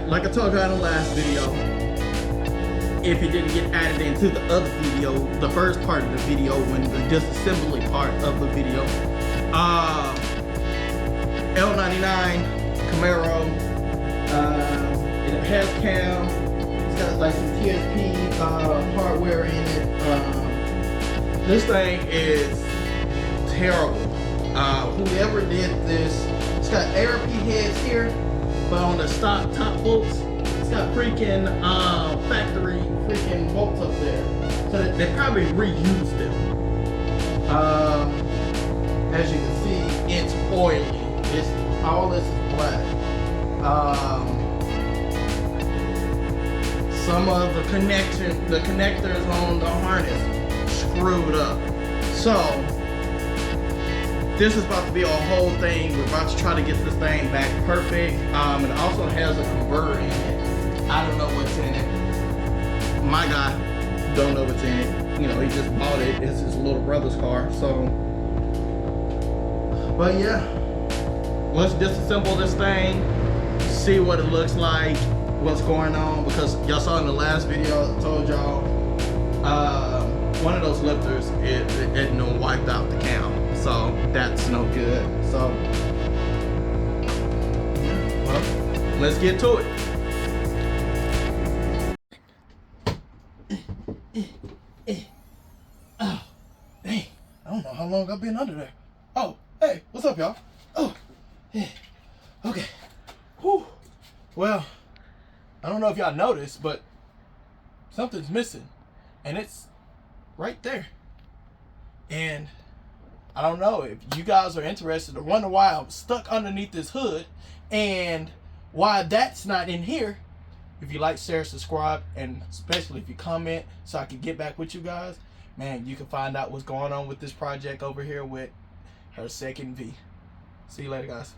like I told you in the last video, if it didn't get added into the other video, the first part of the video, when the disassembly part of the video, L99 Camaro, it has cam, it's got like some TSP hardware in it. This thing is terrible. Whoever did this, it's got ARP heads here, but on the stock top bolts, it's got freaking factory freaking bolts up there. So they probably reused them. As you can see, it's oily. It's all this is black. Some of the connectors on the harness screwed up. So this is about to be a whole thing. We're about to try to get this thing back perfect. It also has a converter in it. I don't know what's in it. My guy don't know what's in it. You know, he just bought it. It's his little brother's car. So, but yeah, let's disassemble this thing, see what it looks like, what's going on. Because y'all saw in the last video, I told y'all one of those lifters it wiped out the cam. So that's no good. So yeah, well, let's get to it. Oh, dang. I don't know how long I've been under there. Oh, hey, what's up, y'all? Oh, yeah. Okay. Whew. Well, I don't know if y'all noticed, but something's missing. And it's right there. And I don't know if you guys are interested or wonder why I'm stuck underneath this hood and why that's not in here. If you like, share, subscribe, and especially if you comment so I can get back with you guys, man, you can find out what's going on with this project over here with her second V. See you later, guys.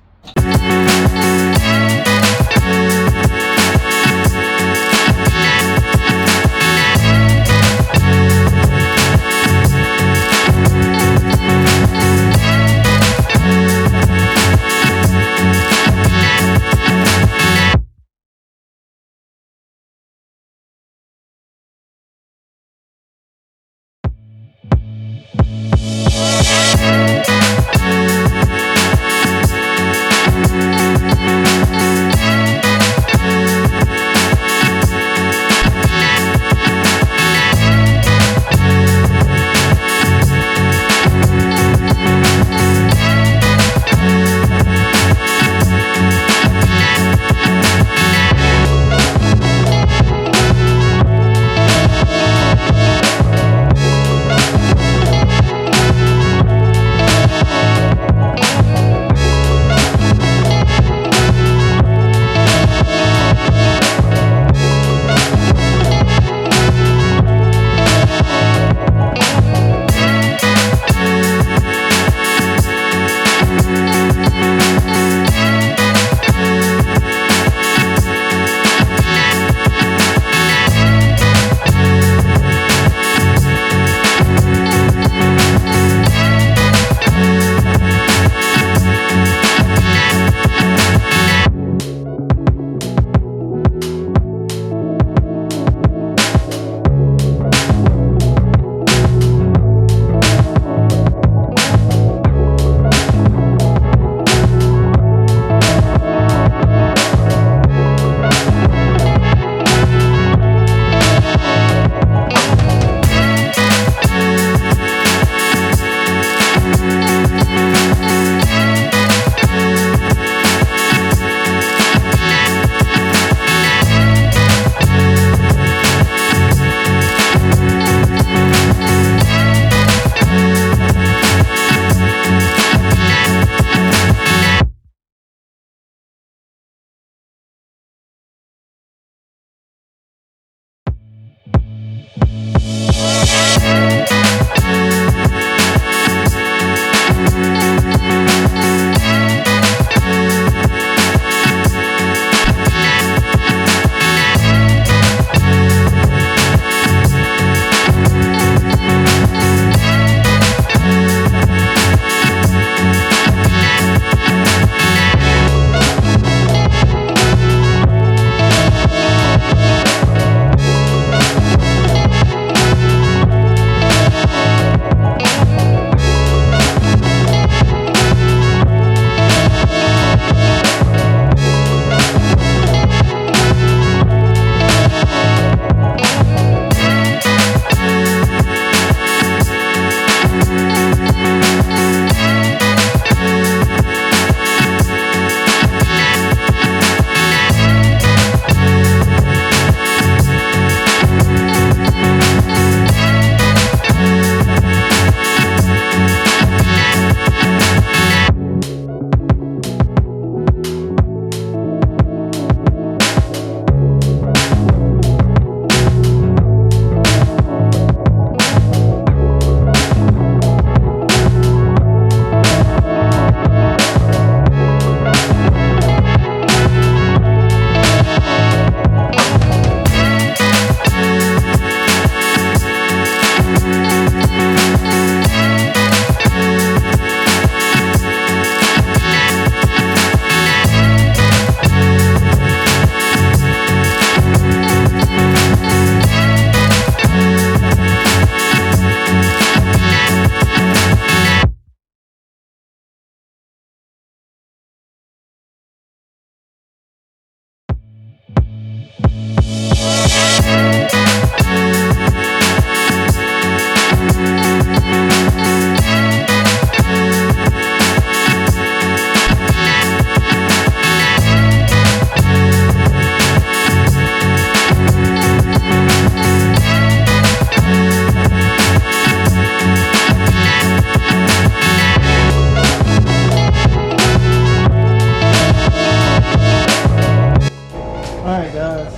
Alright guys,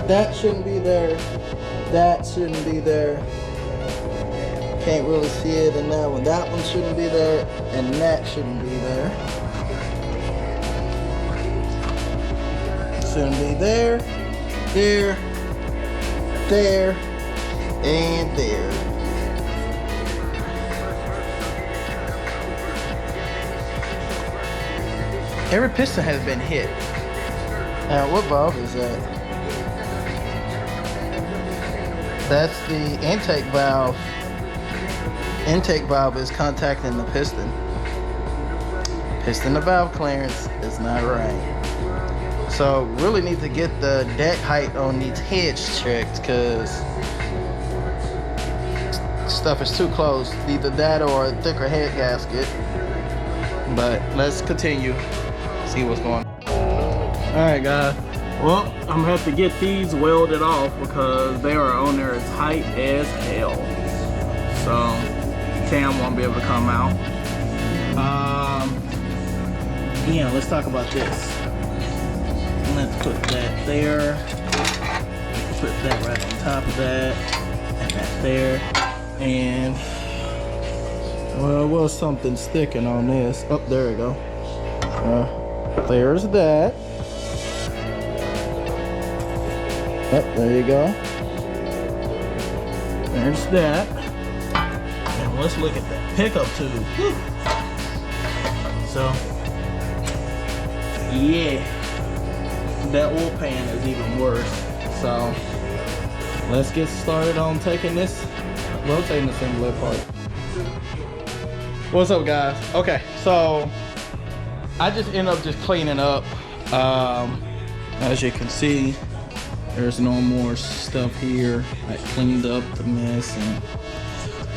that shouldn't be there, that shouldn't be there, can't really see it in that one, that one shouldn't be there, and that shouldn't be there. Shouldn't be there, there, there, and there. Every piston has been hit. Now, what valve is that? That's the intake valve. Intake valve is contacting the piston. Piston to valve clearance is not right. So, really need to get the deck height on these heads checked, because stuff is too close. Either that or a thicker head gasket. But let's continue. See what's going on. Alright guys, well, I'm gonna have to get these welded off because they are on there as tight as hell. So Cam won't be able to come out. Yeah, let's talk about this. Let's put that there. Put that right on top of that. And that there. And well, there was something sticking on this. Oh, there we go. There's that. Oh, there you go. There's that. And let's look at that pickup tube. Whew. So, yeah, that oil pan is even worse. So, let's get started on taking this, rotating the assembly apart. What's up, guys? Okay, so I just end up just cleaning up. As you can see, there's no more stuff here. I cleaned up the mess.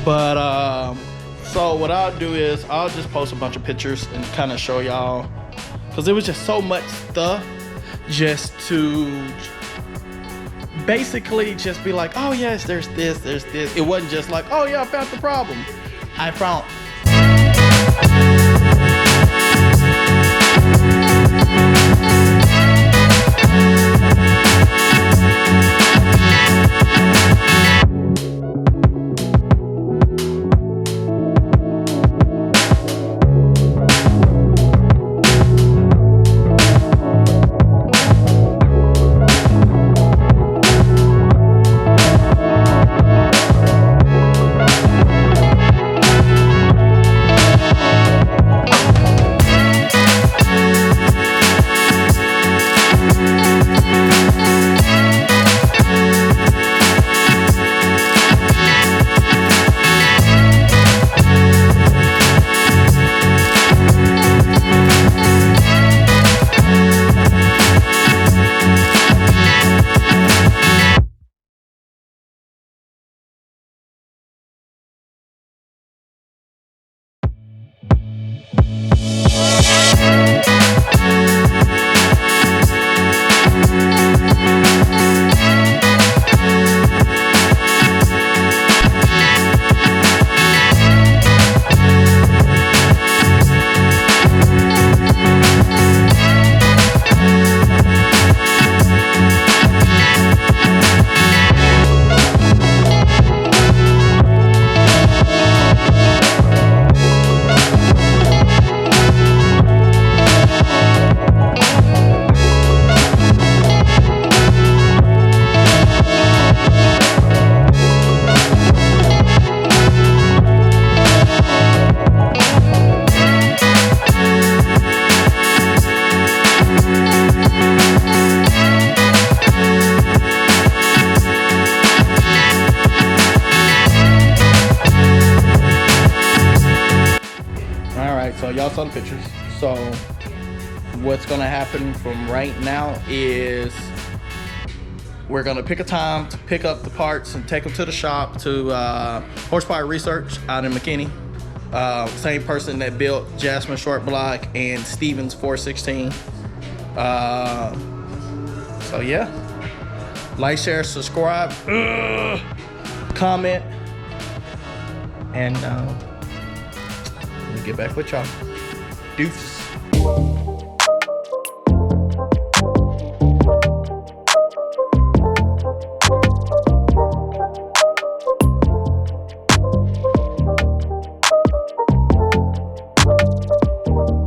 But so what I'll do is I'll just post a bunch of pictures and kind of show y'all, because it was just so much stuff just to basically just be like, oh yes, there's this. It wasn't just like, oh yeah, I found the problem. I found So y'all saw the pictures. So what's gonna happen from right now is we're gonna pick a time to pick up the parts and take them to the shop to Horsepower Research out in McKinney. Same person that built Jasmine Short Block and Stevens 416. So yeah, like, share, subscribe, comment, and let me get back with y'all. Deuces.